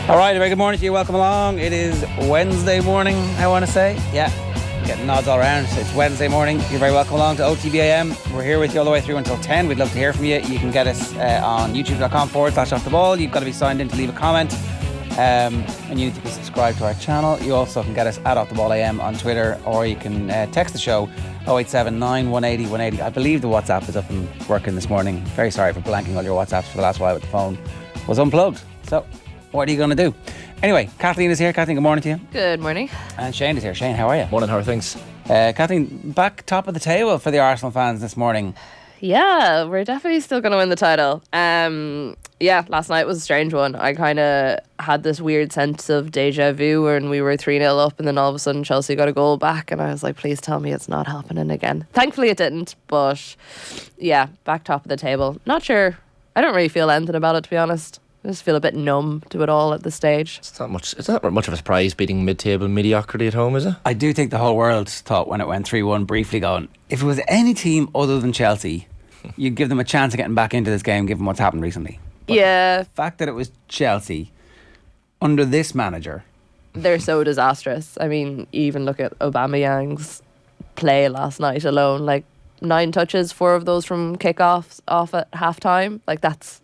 Alright, a very good morning to you. Welcome along. It is Wednesday morning, I want to say. Yeah, getting nods all around. It's Wednesday morning. You're very welcome along to OTB AM. We're here with you all the way through until 10. We'd love to hear from you. You can get us on youtube.com/offtheball. You've got to be signed in to leave a comment. And you need to be subscribed to our channel. You also can get us at OffTheBall AM on Twitter, or you can text the show 0879 180 180. I believe the WhatsApp is up and working this morning. Very sorry for blanking all your WhatsApps for the last while, but the phone was unplugged. So what are you going to do? Anyway, Kathleen is here. Kathleen, good morning to you. Good morning. And Shane is here. Shane, how are you? Morning, how are things? Kathleen, back top of the table for the Arsenal fans this morning. Yeah, we're definitely still going to win the title. Yeah, last night was a strange one. I kind of had this weird sense of deja vu when we were 3-0 up and then all of a sudden Chelsea got a goal back and I was like, please tell me it's not happening again. Thankfully it didn't, but yeah, back top of the table. Not sure. I don't really feel anything about it, to be honest. I just feel a bit numb to it all at this stage. It's not much of a surprise beating mid-table mediocrity at home, is it? I do think the whole world thought when it went 3-1 briefly going, if it was any team other than Chelsea, you'd give them a chance of getting back into this game given what's happened recently. But yeah. The fact that it was Chelsea under this manager, they're so disastrous. I mean, even look at Aubameyang's play last night alone, like 9 touches, 4 of those from kickoffs off at half time. Like, that's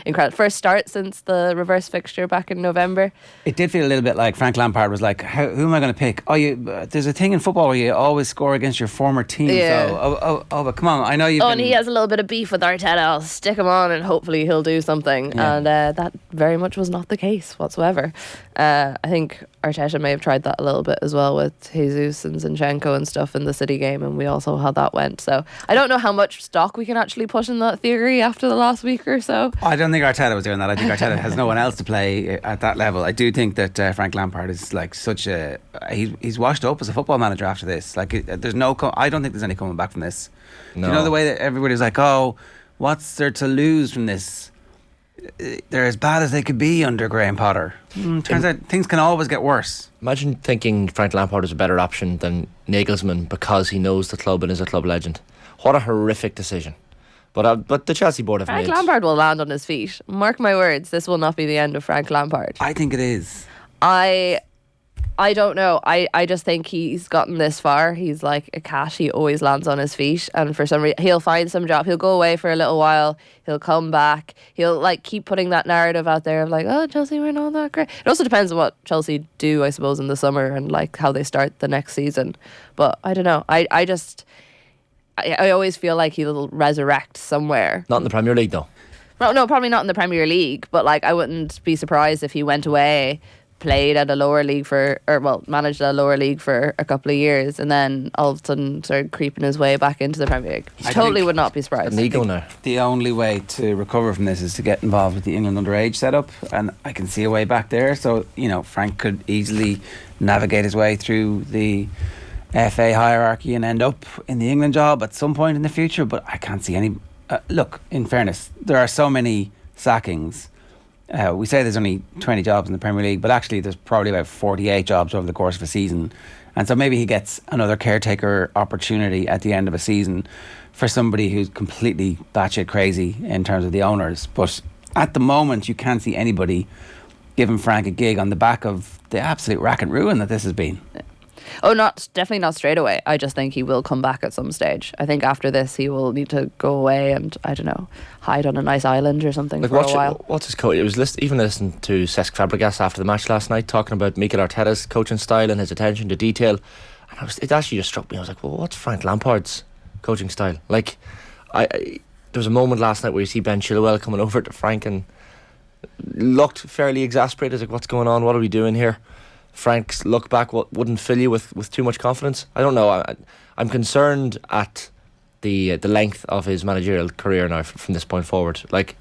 incredible. First start since the reverse fixture back in November. It did feel a little bit like Frank Lampard was like, who am I going to pick? There's a thing in football where you always score against your former team. Yeah. So, but come on, I know you've and he has a little bit of beef with Arteta. I'll stick him on and hopefully he'll do something. Yeah. And that very much was not the case whatsoever. I think Arteta may have tried that a little bit as well with Jesus and Zinchenko and stuff in the City game, and we all saw how that went. So I don't know how much stock we can actually put in that theory after the last week or so. I don't think Arteta was doing that. I think Arteta has no one else to play at that level. I do think that Frank Lampard is like such a... He's washed up as a football manager after this. Like, there's no... I don't think there's any coming back from this. No. Do you know the way that everybody's like, oh, what's there to lose from this? They're as bad as they could be under Graham Potter. Turns out things can always get worse. Imagine thinking Frank Lampard is a better option than Nagelsmann because he knows the club and is a club legend. What a horrific decision. But the Chelsea board have Frank made... Lampard will land on his feet. Mark my words, this will not be the end of Frank Lampard. I think it is. I don't know. I just think he's gotten this far. He's like a cat. He always lands on his feet, and for some reason he'll find some job. He'll go away for a little while. He'll come back. He'll like keep putting that narrative out there of like, oh, Chelsea were not that great. It also depends on what Chelsea do, I suppose, in the summer and like how they start the next season. But I don't know. I always feel like he'll resurrect somewhere. Not in the Premier League though. No, probably not in the Premier League. But like, I wouldn't be surprised if he went away, played at a lower league managed a lower league for a couple of years and then all of a sudden started creeping his way back into the Premier League. Totally would not be surprised. An ego now. The only way to recover from this is to get involved with the England underage setup, and I can see a way back there. So, you know, Frank could easily navigate his way through the FA hierarchy and end up in the England job at some point in the future, but I can't see any... look, in fairness, there are so many sackings. We say there's only 20 jobs in the Premier League, but actually there's probably about 48 jobs over the course of a season. And so maybe he gets another caretaker opportunity at the end of a season for somebody who's completely batshit crazy in terms of the owners. But at the moment, you can't see anybody giving Frank a gig on the back of the absolute racket ruin that this has been. Oh, definitely not straight away. I just think he will come back at some stage. I think after this he will need to go away and, I don't know, hide on a nice island or something for a while. What's his coach? It was even listening to Cesc Fabregas after the match last night talking about Mikel Arteta's coaching style and his attention to detail, and it actually just struck me. I was like, well, what's Frank Lampard's coaching style? Like, there was a moment last night where you see Ben Chilwell coming over to Frank and looked fairly exasperated, like, what's going on? What are we doing here? Frank's look back wouldn't fill you with too much confidence. I don't know. I'm concerned at the length of his managerial career now from this point forward. Like,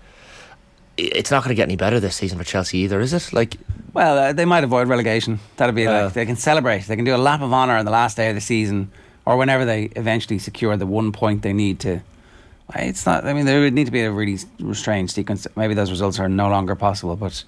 it's not going to get any better this season for Chelsea either, is it? Like, well, they might avoid relegation. That'd be like, they can celebrate. They can do a lap of honour on the last day of the season, or whenever they eventually secure the 1 point they need to. It's not. I mean, there would need to be a really strange sequence. Maybe those results are no longer possible, but.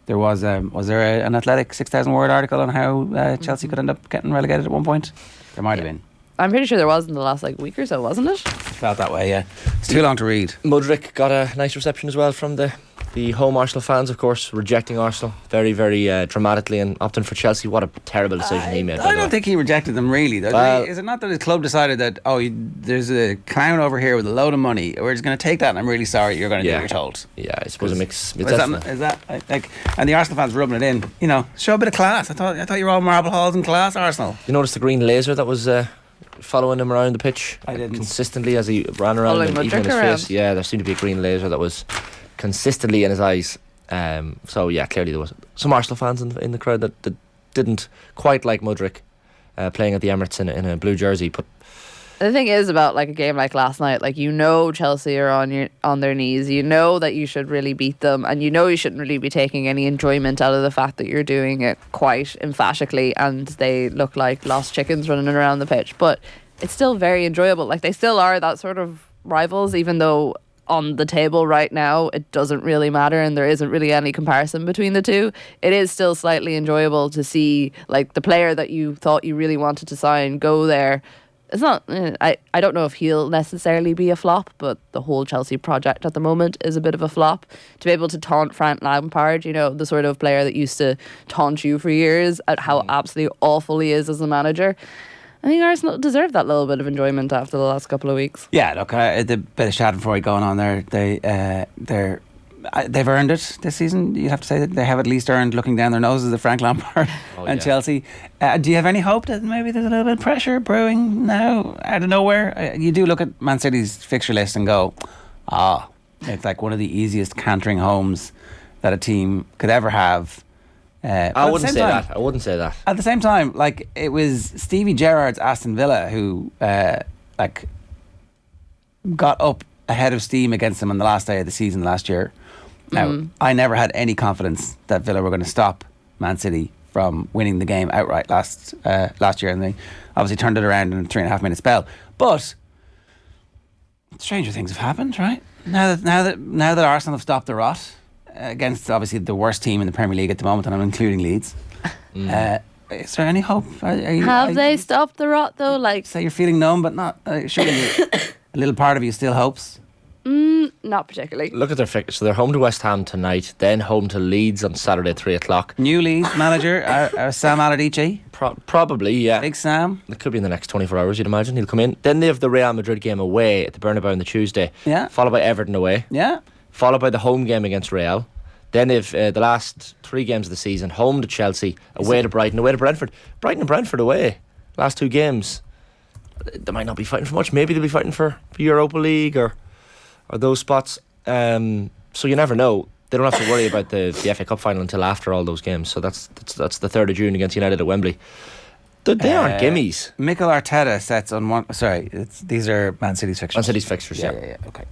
There was there an Athletic 6,000 word article on how Chelsea could end up getting relegated at one point? There might have been. I'm pretty sure there was in the last week or so, wasn't it? Felt that way, yeah. It's too long to read. Mudryk got a nice reception as well from the The home Arsenal fans, of course, rejecting Arsenal very, very dramatically and opting for Chelsea. What a terrible decision he made. I don't think he rejected them really. Well, is it not that his club decided that there's a clown over here with a load of money, we're just going to take that, and I'm really sorry, you're going to do what you're told. Yeah, I suppose it makes. Is that like? And the Arsenal fans rubbing it in. Show a bit of class. I thought you were all marble halls and class, Arsenal. You noticed the green laser that was following him around the pitch? I didn't. Consistently as he ran around and even in his face. Yeah, there seemed to be a green laser that was consistently in his eyes. So yeah, clearly there was some Arsenal fans in the crowd that didn't quite like Mudryk playing at the Emirates in a blue jersey. But the thing is about like a game like last night, like Chelsea are on their knees. You know that you should really beat them, and you shouldn't really be taking any enjoyment out of the fact that you're doing it quite emphatically, and they look like lost chickens running around the pitch. But it's still very enjoyable. Like they still are that sort of rivals, even though on the table right now it doesn't really matter and there isn't really any comparison between the two. It is still slightly enjoyable to see like the player that you thought you really wanted to sign go there. It's not I don't know if he'll necessarily be a flop, but the whole Chelsea project at the moment is a bit of a flop. To be able to taunt Frank Lampard, the sort of player that used to taunt you for years at how absolutely awful he is as a manager, I think Arsenal deserve that little bit of enjoyment after the last couple of weeks. Yeah, look, the bit of Schadenfreude going on there. They've earned it this season. You have to say that they have at least earned looking down their noses at Frank Lampard and Chelsea. Do you have any hope that maybe there's a little bit of pressure brewing now out of nowhere? You do look at Man City's fixture list and go, it's like one of the easiest cantering homes that a team could ever have. I wouldn't say that. At the same time, like it was Stevie Gerrard's Aston Villa who got up ahead of steam against them on the last day of the season last year. Now, I never had any confidence that Villa were going to stop Man City from winning the game outright last year, and they obviously turned it around in a 3.5 minute spell. But stranger things have happened, right? Now that Arsenal have stopped the rot against obviously the worst team in the Premier League at the moment, and I'm including Leeds. Is there any hope? Have they stopped the rot though? Like, say you're feeling numb, but not. Surely a little part of you still hopes. Not particularly. Look at their fixture. So they're home to West Ham tonight, then home to Leeds on Saturday at 3:00. New Leeds manager Sam Allardyce. Probably, yeah. Big Sam. It could be in the next 24 hours, you'd imagine. He'll come in. Then they have the Real Madrid game away at the Bernabeu on the Tuesday. Yeah. Followed by Everton away. Yeah. Followed by the home game against Real. Then they've the last 3 games of the season: home to Chelsea, away to Brighton, away to Brentford. Brighton and Brentford away. Last 2 games. They might not be fighting for much. Maybe they'll be fighting for Europa League or those spots. So you never know. They don't have to worry about the FA Cup final until after all those games. So that's the 3rd of June against United at Wembley. They aren't gimmies. Mikel Arteta sets on one. Sorry, these are Man City's fixtures. Man City's fixtures, yeah. Okay.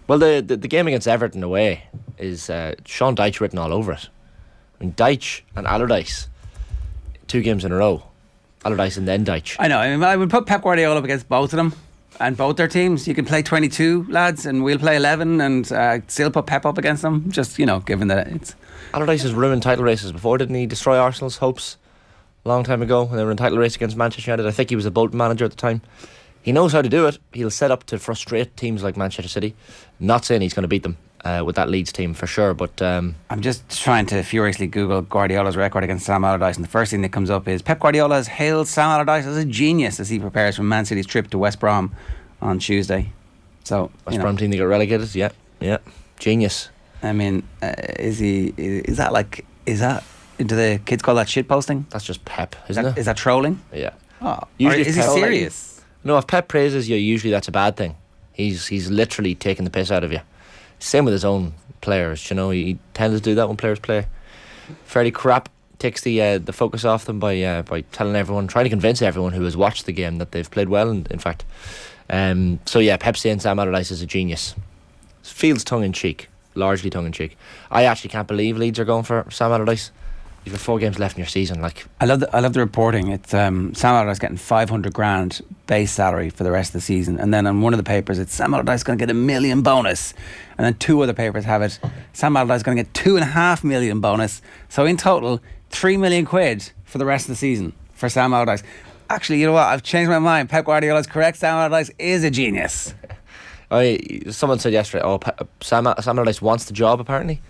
Well, the game against Everton away is Sean Dyche written all over it. I mean, Dyche and Allardyce, 2 games in a row. Allardyce and then Dyche. I know. I mean, I would put Pep Guardiola up against both of them and both their teams. You can play 22 lads and we'll play 11 and still put Pep up against them. Just, given that it's... Allardyce has ruined title races before, didn't he? Destroy Arsenal's hopes a long time ago when they were in title race against Manchester United. I think he was a Bolton manager at the time. He knows how to do it. He'll set up to frustrate teams like Manchester City. Not saying he's going to beat them with that Leeds team for sure, but I'm just trying to furiously Google Guardiola's record against Sam Allardyce, and the first thing that comes up is Pep Guardiola has hailed Sam Allardyce as a genius as he prepares for Man City's trip to West Brom on Tuesday. So West Brom team that got relegated, yeah, genius. I mean, is that do the kids call that shit posting? That's just Pep, isn't it? Is that trolling? Yeah. Oh, usually is he serious? No, if Pep praises you, usually that's a bad thing. He's literally taking the piss out of you. Same with his own players, he tends to do that when players play fairly crap. Takes the focus off them by telling everyone, trying to convince everyone who has watched the game that they've played well, in fact. So yeah, Pep saying Sam Allardyce is a genius. Feels tongue-in-cheek, largely tongue-in-cheek. I actually can't believe Leeds are going for Sam Allardyce. You've got 4 games left in your season. I love the reporting. It's Sam Allardyce getting 500 grand base salary for the rest of the season, and then on one of the papers it's Sam Allardyce going to get $1 million bonus, and then 2 other papers have it Sam Allardyce going to get $2.5 million bonus. So in total, £3 million for the rest of the season for Sam Allardyce. Actually, you know what? I've changed my mind. Pep Guardiola's correct. Sam Allardyce is a genius. Someone said yesterday, Sam Allardyce wants the job apparently.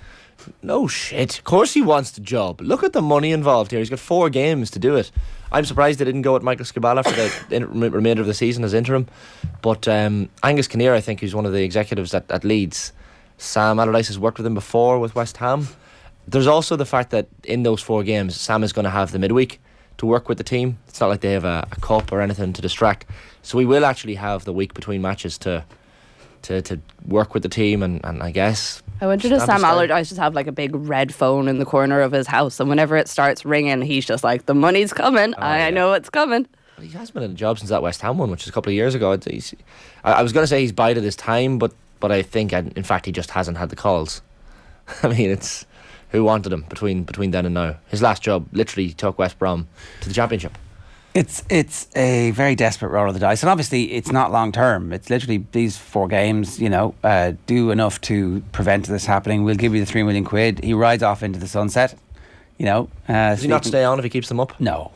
No shit. Of course he wants the job. Look at the money involved here. He's got 4 games to do it. I'm surprised they didn't go with Michael Scabala for the remainder of the season as interim. But Angus Kinnear, I think, who's one of the executives at Leeds, Sam Allardyce has worked with him before with West Ham. There's also the fact that in those 4 games, Sam is going to have the midweek to work with the team. It's not like they have a cup or anything to distract. So we will actually have the week between matches to work with the team, and I guess... I wonder, does Sam Allardyce just have like a big red phone in the corner of his house, and whenever it starts ringing, he's just like, the money's coming. I know it's coming. Well, he has been in a job since that West Ham one, which is a couple of years ago. I was going to say he's bided his time, but I think, in fact, he just hasn't had the calls. I mean, it's... Who wanted him between then and now? His last job literally took West Brom to the Championship. It's a very desperate roll of the dice, and obviously it's not long term. It's literally these 4 games, do enough to prevent this happening. We'll give you the £3 million. He rides off into the sunset. Does he not stay on if he keeps them up? No,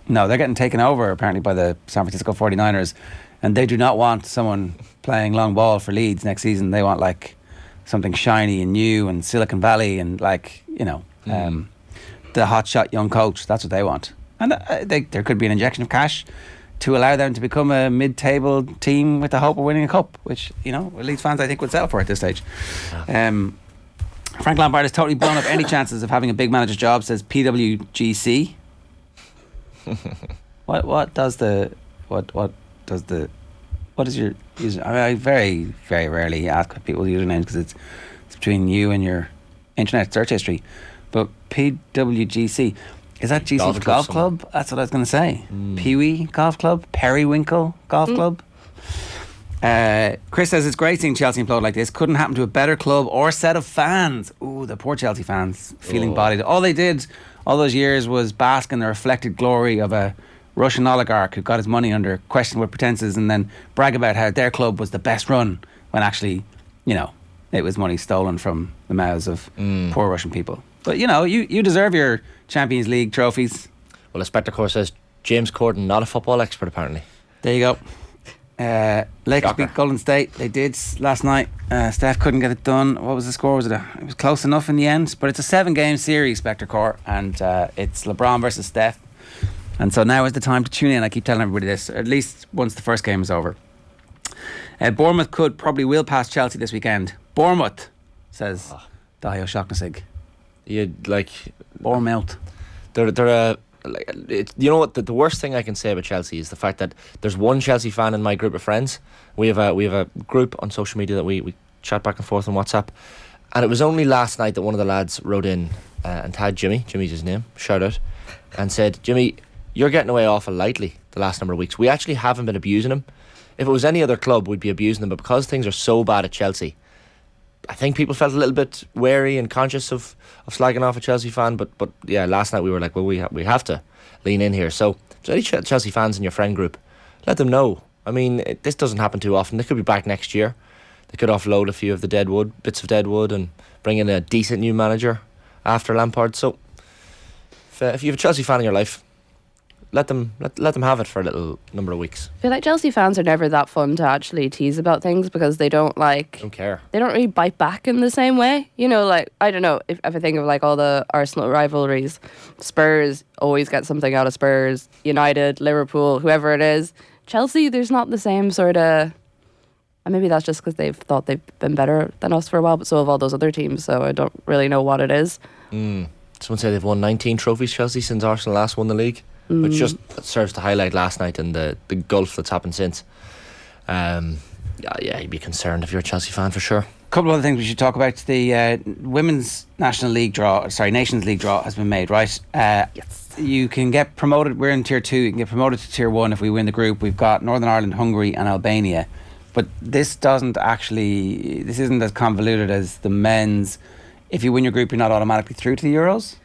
they're getting taken over apparently by the San Francisco 49ers, and they do not want someone playing long ball for Leeds next season. They want like something shiny and new and Silicon Valley and the hotshot young coach. That's what they want. And there could be an injection of cash to allow them to become a mid-table team with the hope of winning a cup, which, Leeds fans, I think, would sell for at this stage. Frank Lampard has totally blown up any chances of having a big manager's job, says PWGC. What is your user? I very, very rarely ask people's usernames because it's between you and your internet search history. But PWGC, is that GC Golf Club? That's what I was going to say. Pee-wee Golf Club, Periwinkle Golf Club. Chris says it's great seeing Chelsea implode like this. Couldn't happen to a better club or set of fans. Ooh, the poor Chelsea fans feeling bodied. All they did all those years was bask in the reflected glory of a Russian oligarch who got his money under questionable pretenses and then brag about how their club was the best run when actually, it was money stolen from the mouths of poor Russian people. But, you deserve your Champions League trophies. Well, the Spectre Corps says James Corden, not a football expert, apparently. There you go. Lakers beat Golden State. They did last night. Steph couldn't get it done. What was the score? It was close enough in the end. But it's a 7-game series, Spectre Corps, and it's LeBron versus Steph. And so now is the time to tune in. I keep telling everybody this, at least once the first game is over. Bournemouth probably will pass Chelsea this weekend. Bournemouth, says Dario Shocknessig. Bournemouth. They're you know what? The worst thing I can say about Chelsea is the fact that there's one Chelsea fan in my group of friends. We have a group on social media that we chat back and forth on WhatsApp, and it was only last night that one of the lads wrote in and tagged Jimmy. Jimmy's his name. Shout out, and said, Jimmy, you're getting away awful lightly the last number of weeks. We actually haven't been abusing him. If it was any other club, we'd be abusing them, but because things are so bad at Chelsea, I think people felt a little bit wary and conscious of slagging off a Chelsea fan. But yeah, last night we were like, well, we have to lean in here. So if there's any Chelsea fans in your friend group, let them know. I mean, this doesn't happen too often. They could be back next year. They could offload a few of the bits of deadwood and bring in a decent new manager after Lampard. So if you have a Chelsea fan in your life, let them have it for a little number of weeks. I feel like Chelsea fans are never that fun to actually tease about things because they don't care. They don't really bite back in the same way. I don't know, if I think of all the Arsenal rivalries, Spurs always get something out of Spurs, United, Liverpool, whoever it is. Chelsea, there's not the same sort of, and maybe that's just because they've thought they've been better than us for a while, but so have all those other teams, so I don't really know what it is. Someone said they've won 19 trophies, Chelsea, since Arsenal last won the league. Which just serves to highlight last night and the gulf that's happened since. You'd be concerned if you're a Chelsea fan for sure. A couple of other things we should talk about. The Women's Nations League draw has been made, right? Yes. You can get promoted. We're in Tier 2. You can get promoted to Tier 1 if we win the group. We've got Northern Ireland, Hungary and Albania. But this isn't as convoluted as the men's. If you win your group, you're not automatically through to the Euros?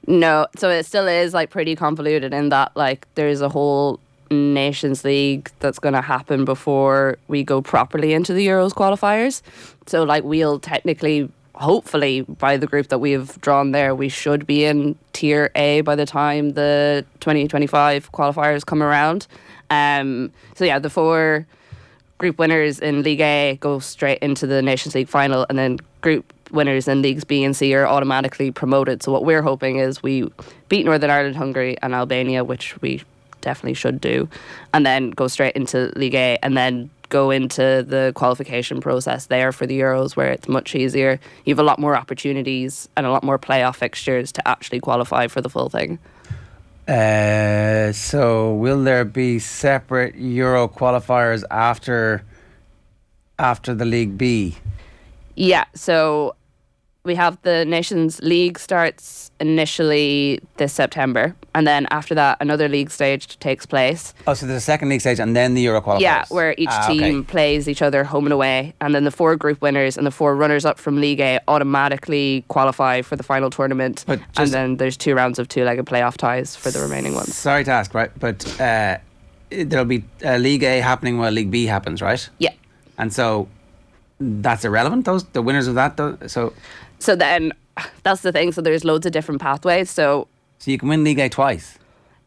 No, so it still is pretty convoluted in that there's a whole Nations League that's going to happen before we go properly into the Euros qualifiers. So we'll technically, hopefully, by the group that we've drawn there, we should be in Tier A by the time the 2025 qualifiers come around. So yeah, the 4 group winners in League A go straight into the Nations League final, and then group winners in Leagues B and C are automatically promoted. So what we're hoping is we beat Northern Ireland, Hungary and Albania, which we definitely should do, and then go straight into League A, and then go into the qualification process there for the Euros, where it's much easier. You have a lot more opportunities and a lot more playoff fixtures to actually qualify for the full thing. So will there be separate Euro qualifiers after the League B? Yeah, so we have the Nations League starts initially this September, and then after that another league stage takes place. Oh, so there's a second league stage and then the Euro qualifiers? Yeah, where each team plays each other home and away, and then the 4 group winners and the 4 runners-up from League A automatically qualify for the final tournament, and then there's 2 rounds of 2-legged playoff ties for the remaining ones. Sorry to ask, right, but there'll be League A happening while League B happens, right? Yeah. And so that's irrelevant, the winners of that, though? So then, that's the thing. So there's loads of different pathways. So you can win League A twice?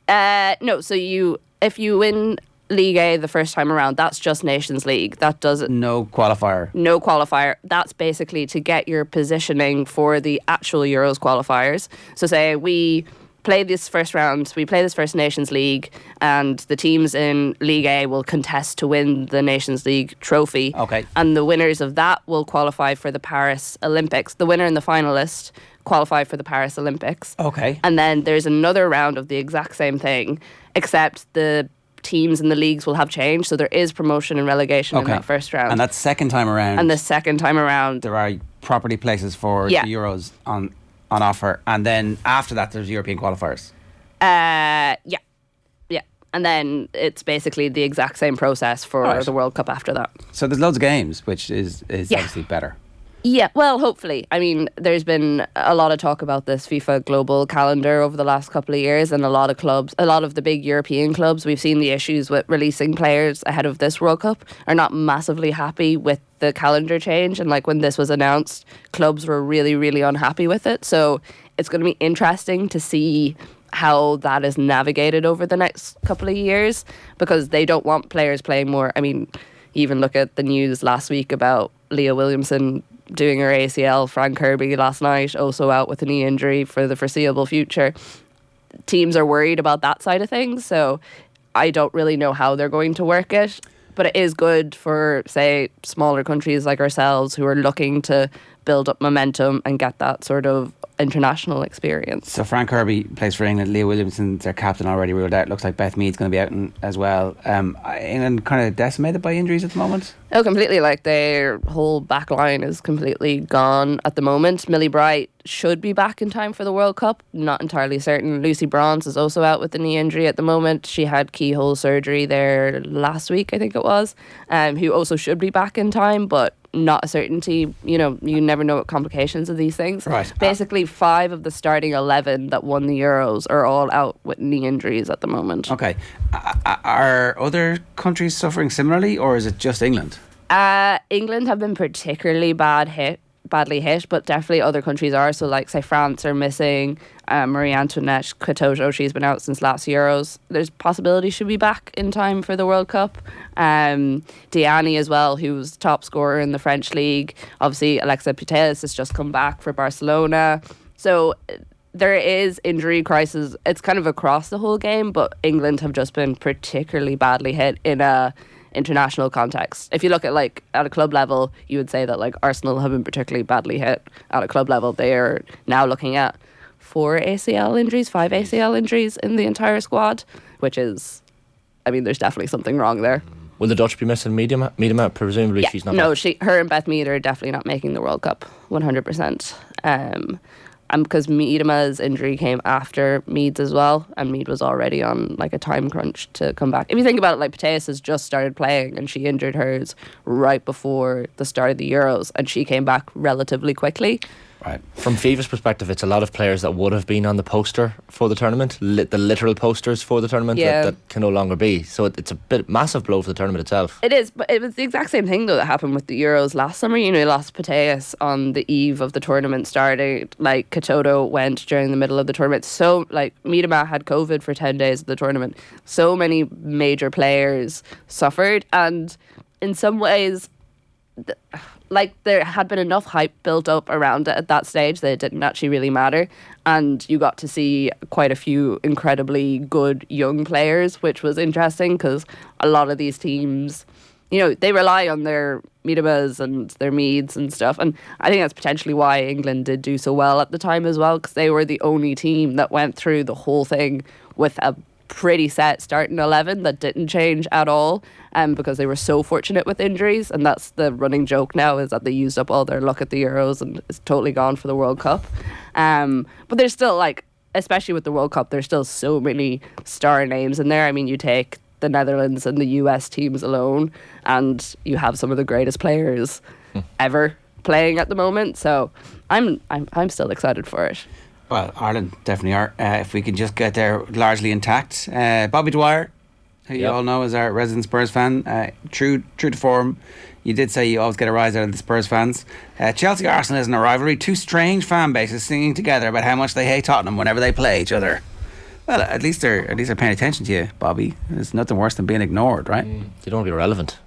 No. So if you win League A the first time around, that's just Nations League. That doesn't... No qualifier? No qualifier. That's basically to get your positioning for the actual Euros qualifiers. So say we play this first round, we play this first Nations League, and the teams in League A will contest to win the Nations League trophy. Okay. And the winners of that will qualify for the Paris Olympics. The winner and the finalist qualify for the Paris Olympics. Okay. And then there's another round of the exact same thing, except the teams in the leagues will have changed. So there is promotion and relegation in that first round. And that second time around... And the second time around... There are property places for the Euros on offer, and then after that there's European qualifiers. Yeah. And then it's basically the exact same process for the World Cup after that. So there's loads of games, which is obviously better. Yeah, well, hopefully. I mean, there's been a lot of talk about this FIFA global calendar over the last couple of years, and a lot of the big European clubs, we've seen the issues with releasing players ahead of this World Cup, are not massively happy with the calendar change. And like when this was announced, clubs were really, really unhappy with it. So it's going to be interesting to see how that is navigated over the next couple of years, because they don't want players playing more. I mean, you even look at the news last week about Leah Williamson doing her ACL, Frank Kirby last night also out with a knee injury for the foreseeable future. Teams are worried about that side of things, so I don't really know how they're going to work it, but it is good for, say, smaller countries like ourselves who are looking to build up momentum and get that sort of international experience. So Frank Kirby plays for England. Leah Williamson's their captain, already ruled out. Looks like Beth Mead's going to be out as well. England kind of decimated by injuries at the moment? Oh, completely. Like, their whole back line is completely gone at the moment. Millie Bright should be back in time for the World Cup. Not entirely certain. Lucy Bronze is also out with a knee injury at the moment. She had keyhole surgery there last week, I think it was, who also should be back in time, but not a certainty. You know, you never know what complications of these things. Right. Basically, 5 of the starting 11 that won the Euros are all out with knee injuries at the moment. Okay. Are other countries suffering similarly, or is it just England? England have been particularly badly hit, but definitely other countries are. So like, say, France are missing Marie Antoinette Katoto. She's been out since last Euros. There's possibility she'll be back in time for the World Cup. Diani as well, who's top scorer in the French league. Obviously Alexa Putellas has just come back for Barcelona. So there is injury crisis. It's kind of across the whole game, but England have just been particularly badly hit in a international context. If you look at at a club level, you would say that like Arsenal have been particularly badly hit at a club level. They are now looking at 5 ACL injuries in the entire squad, which is, I mean, there's definitely something wrong there. Will the Dutch be missing Miedema? Presumably she's not. No, her and Beth Mead are definitely not making the World Cup, 100%. And because Miedema's injury came after Mead's as well, and Mead was already on like a time crunch to come back. If you think about it, like Putellas has just started playing and she injured hers right before the start of the Euros, and she came back relatively quickly. Right. From FIFA's perspective, it's a lot of players that would have been on the poster for the tournament, the literal posters for the tournament, that can no longer be. So it's a massive blow for the tournament itself. It is, but it was the exact same thing though that happened with the Euros last summer. You know, you lost Putellas on the eve of the tournament starting. Like, Katoto went during the middle of the tournament. So, like, Miedema had COVID for 10 days of the tournament. So many major players suffered, and in some ways, like there had been enough hype built up around it at that stage that it didn't actually really matter, and you got to see quite a few incredibly good young players, which was interesting because a lot of these teams, you know, they rely on their Miedema's and their Meads and stuff, and I think that's potentially why England did do so well at the time as well, because they were the only team that went through the whole thing with a pretty set starting 11 that didn't change at all, because they were so fortunate with injuries, and that's the running joke now, is that they used up all their luck at the Euros and it's totally gone for the World Cup. But there's still, like, especially with the World Cup, there's still so many star names in there. I mean, you take the Netherlands and the US teams alone, and you have some of the greatest players ever playing at the moment. So I'm still excited for it. Well, Ireland definitely are. If we can just get there largely intact. Bobby Dwyer, who you all know is our resident Spurs fan, true to form. You did say you always get a rise out of the Spurs fans. Chelsea Arsenal isn't a rivalry. Two strange fan bases singing together about how much they hate Tottenham whenever they play each other. Well, at least they're paying attention to you, Bobby. There's nothing worse than being ignored, right? You don't want to be relevant.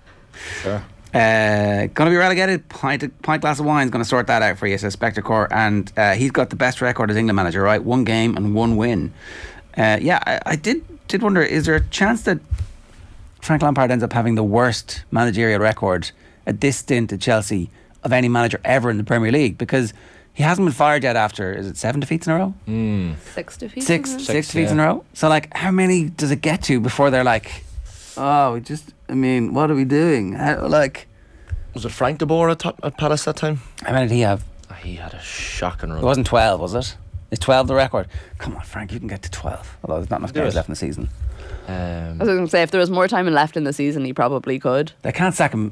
Sure. Going to be relegated. Pint glass of wine is going to sort that out for you, says Spectre Core. And he's got the best record as England manager, right? 1 game and 1 win. I did wonder, is there a chance that Frank Lampard ends up having the worst managerial record at this stint at Chelsea of any manager ever in the Premier League? Because he hasn't been fired yet after, is it 7 defeats in a row? 6 defeats. Six defeats in a row. So, like, how many does it get to before they're like, what are we doing? Was it Frank de Boer at Palace that time? How many did he have? He had a shocking run. It wasn't 12, was it? Is 12 the record? Come on, Frank, you can get to 12. Although there's not enough games left in the season. I was going to say, if there was more time left in the season, he probably could. They can't sack him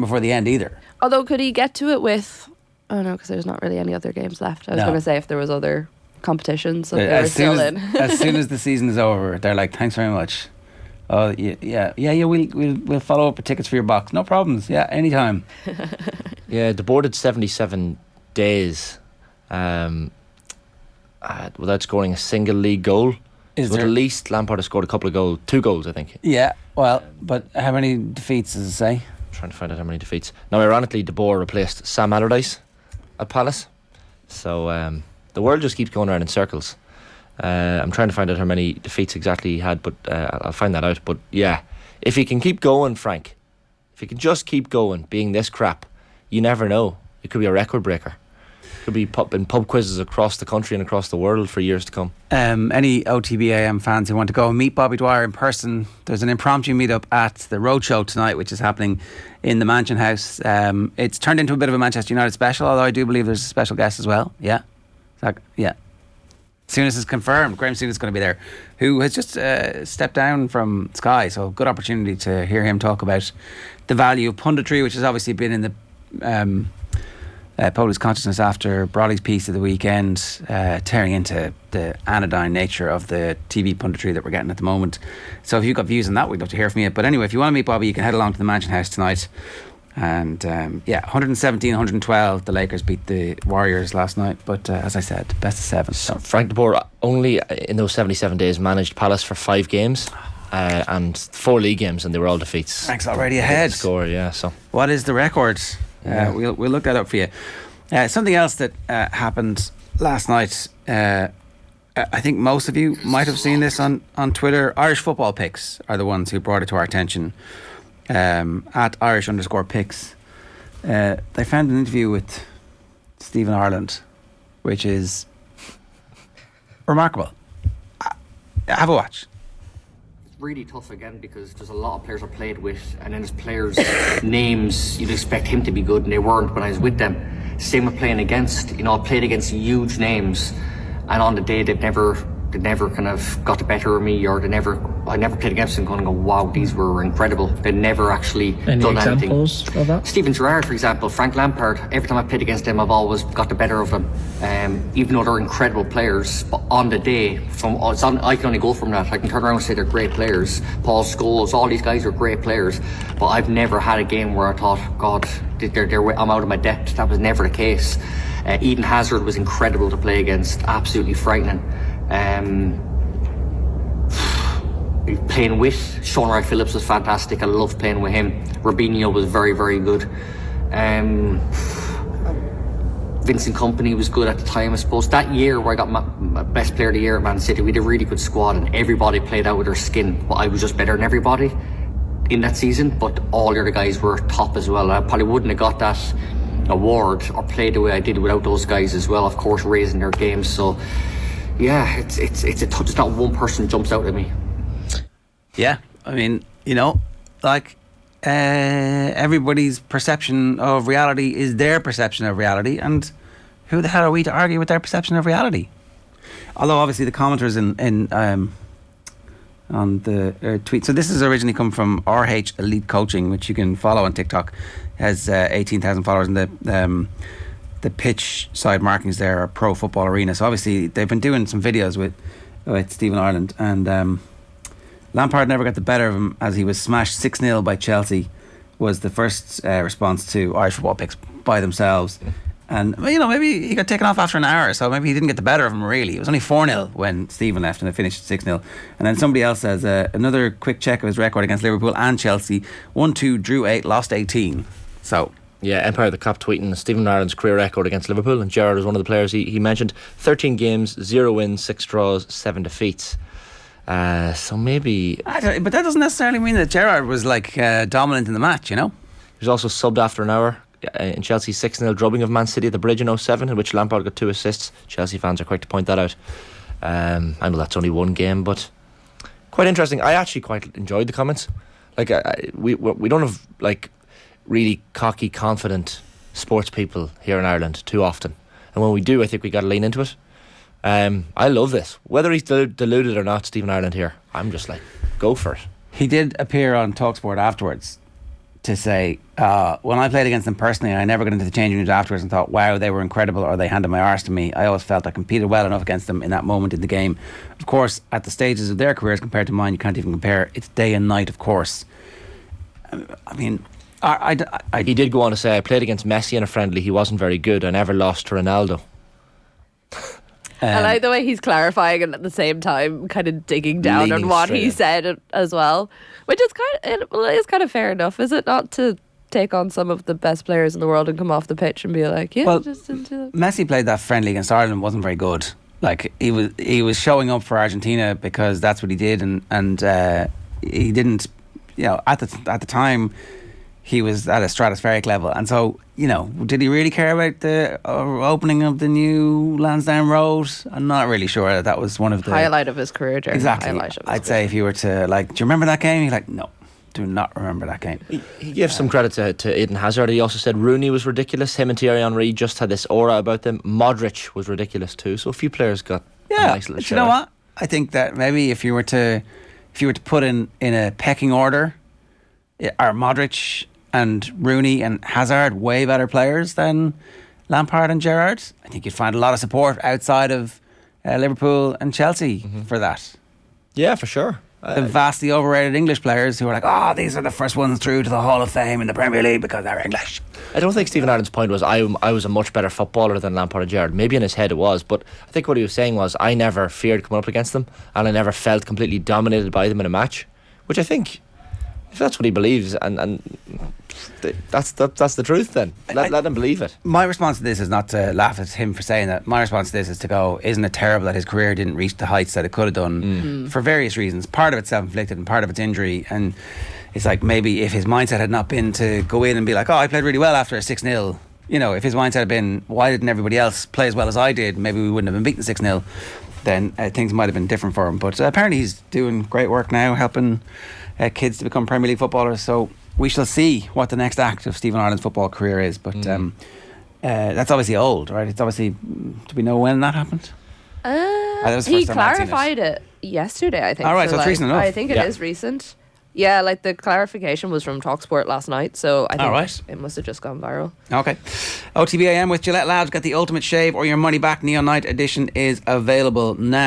before the end either. Although, could he get to it with... Oh no, because there's not really any other games left. I was going to say if there was other competitions that they were still in. As soon as the season is over, they're like, thanks very much. Oh yeah. We'll follow up with tickets for your box. No problems. Yeah, anytime. Yeah, the board had 77 days without scoring a single league goal. At least Lampard has scored a couple of goals, 2 goals, I think. Yeah, well, but how many defeats does it say? I'm trying to find out how many defeats. Now, ironically, De Boer replaced Sam Allardyce at Palace. So the world just keeps going around in circles. I'm trying to find out how many defeats exactly he had, but I'll find that out. But yeah, if he can keep going, Frank, if he can just keep going, being this crap, you never know. It could be a record breaker. Could be in pub quizzes across the country and across the world for years to come. Any OTB AM fans who want to go and meet Bobby Dwyer in person, there's an impromptu meetup at the Roadshow tonight, which is happening in the Mansion House. It's turned into a bit of a Manchester United special, although I do believe there's a special guest as well. Yeah. Soonest is confirmed. Graham Soonest is going to be there, who has just stepped down from Sky, so good opportunity to hear him talk about the value of punditry, which has obviously been in the public's consciousness after Brawley's piece of the weekend, tearing into the anodyne nature of the TV punditry that we're getting at the moment. So if you've got views on that, we'd love to hear from you. But anyway, if you want to meet Bobby, you can head along to the Mansion House tonight. And 117-112, the Lakers beat the Warriors last night. But as I said, best of 7. So Frank de Boer only in those 77 days managed Palace for 5 games and 4 league games, and they were all defeats. Frank's already ahead. Score, yeah. So what is the record? We'll look that up for you. Something else that happened last night. I think most of you might have seen this on Twitter. Irish Football Picks are the ones who brought it to our attention. At Irish_picks, they found an interview with Stephen Ireland, which is remarkable. Have a watch. It's really tough again because there's a lot of players I played with, and then there's players names you'd expect him to be good and they weren't when I was with them. Same with playing against, I played against huge names, and on the day they never kind of got the better of me, or I never played against them going, wow, these were incredible. They never actually done anything. Any examples of that? Steven Gerrard, for example, Frank Lampard, every time I played against them, I've always got the better of them. Even though they're incredible players, but on the day, I can only go from that. I can turn around and say they're great players. Paul Scholes, all these guys are great players, but I've never had a game where I thought, God, I'm out of my depth. That was never the case. Eden Hazard was incredible to play against, absolutely frightening. playing with Sean Wright-Phillips was fantastic. I loved playing with him. Robinho was very, very good. Vincent Kompany was good at the time, I suppose. That year where I got my best player of the year at Man City, we had a really good squad and everybody played out with their skin. But I was just better than everybody in that season, but all the other guys were top as well. I probably wouldn't have got that award or played the way I did without those guys as well, of course, raising their games. So yeah, it's not one person jumps out at me. Yeah, I mean, everybody's perception of reality is their perception of reality, and who the hell are we to argue with their perception of reality? Although obviously the commenters on the tweet. So this has originally come from RH Elite Coaching, which you can follow on TikTok. It has 18,000 followers, and the pitch side markings there are Pro Football Arena. So obviously they've been doing some videos with Stephen Ireland, and Lampard never got the better of him as he was smashed 6-0 by Chelsea, was the first response to Irish football picks by themselves. And maybe he got taken off after an hour, so maybe he didn't get the better of him really. It was only 4-0 when Stephen left and it finished 6-0. And then somebody else says, another quick check of his record against Liverpool and Chelsea: 1-2, drew 8, lost 18. So yeah, Empire of the Cop tweeting Stephen Ireland's career record against Liverpool, and Gerrard was one of the players he mentioned. 13 games, 0 wins, 6 draws, 7 defeats. So maybe, but that doesn't necessarily mean that Gerrard was dominant in the match. He was also subbed after an hour in Chelsea's 6-0 drubbing of Man City at the Bridge in 07, in which Lampard got 2 assists. Chelsea fans are quick to point that out. I know that's only one game, but quite interesting. I actually quite enjoyed the comments. We don't have really cocky, confident sports people here in Ireland too often, and when we do, I think we got to lean into it. I love this. Whether he's deluded or not, Stephen Ireland here, I'm just go for it. He did appear on TalkSport afterwards to say, when I played against them personally, I never got into the changing rooms afterwards and thought, wow, they were incredible, or they handed my arse to me. I always felt I competed well enough against them in that moment in the game. Of course, at the stages of their careers compared to mine, you can't even compare. It's day and night, of course. I mean, he did go on to say, I played against Messi in a friendly. He wasn't very good. I never lost to Ronaldo. I like the way he's clarifying and at the same time kind of digging down on what he said as well, which is kind of fair enough, is it not, to take on some of the best players in the world and come off the pitch and be like, just into it. Messi played that friendly against Ireland, wasn't very good. He was showing up for Argentina because that's what he did, and he didn't, at the time he was at a stratospheric level, and so did he really care about the opening of the new Lansdowne Road? I'm not really sure that was one of the highlight of his career. Exactly. I'd say if you were to do you remember that game? He's like, no, do not remember that game. He gave some credit to Eden Hazard. He also said Rooney was ridiculous. Him and Thierry Henry just had this aura about them. Modric was ridiculous too. So a few players got a nice little shout. You know what? I think that maybe if you were to put in a pecking order, are Modric and Rooney and Hazard way better players than Lampard and Gerrard? I think you'd find a lot of support outside of Liverpool and Chelsea for that. Yeah, for sure. The vastly overrated English players who are like, these are the first ones through to the Hall of Fame in the Premier League because they're English. I don't think Stephen Ireland's point was I was a much better footballer than Lampard and Gerrard. Maybe in his head it was, but I think what he was saying was I never feared coming up against them, and I never felt completely dominated by them in a match, which I think, if that's what he believes, and that's the truth, then let him believe it. My response to this is not to laugh at him for saying that. My response to this is to go, isn't it terrible that his career didn't reach the heights that it could have done for various reasons? Part of it's self-inflicted and part of it's injury, and it's like maybe if his mindset had not been to go in and be like, I played really well after a 6-0, if his mindset had been, why didn't everybody else play as well as I did, maybe we wouldn't have been beaten 6-0, then things might have been different for him. But apparently he's doing great work now, helping kids to become Premier League footballers, so we shall see what the next act of Stephen Ireland's football career is. But that's obviously old, right? It's obviously, do we know when that happened? He clarified it yesterday, I think. All right, so it's recent enough. I think it is recent. Yeah, the clarification was from TalkSport last night, so I think it must have just gone viral. Okay. OTB AM with Gillette Labs. Got the ultimate shave or your money back. Neon Night edition is available now.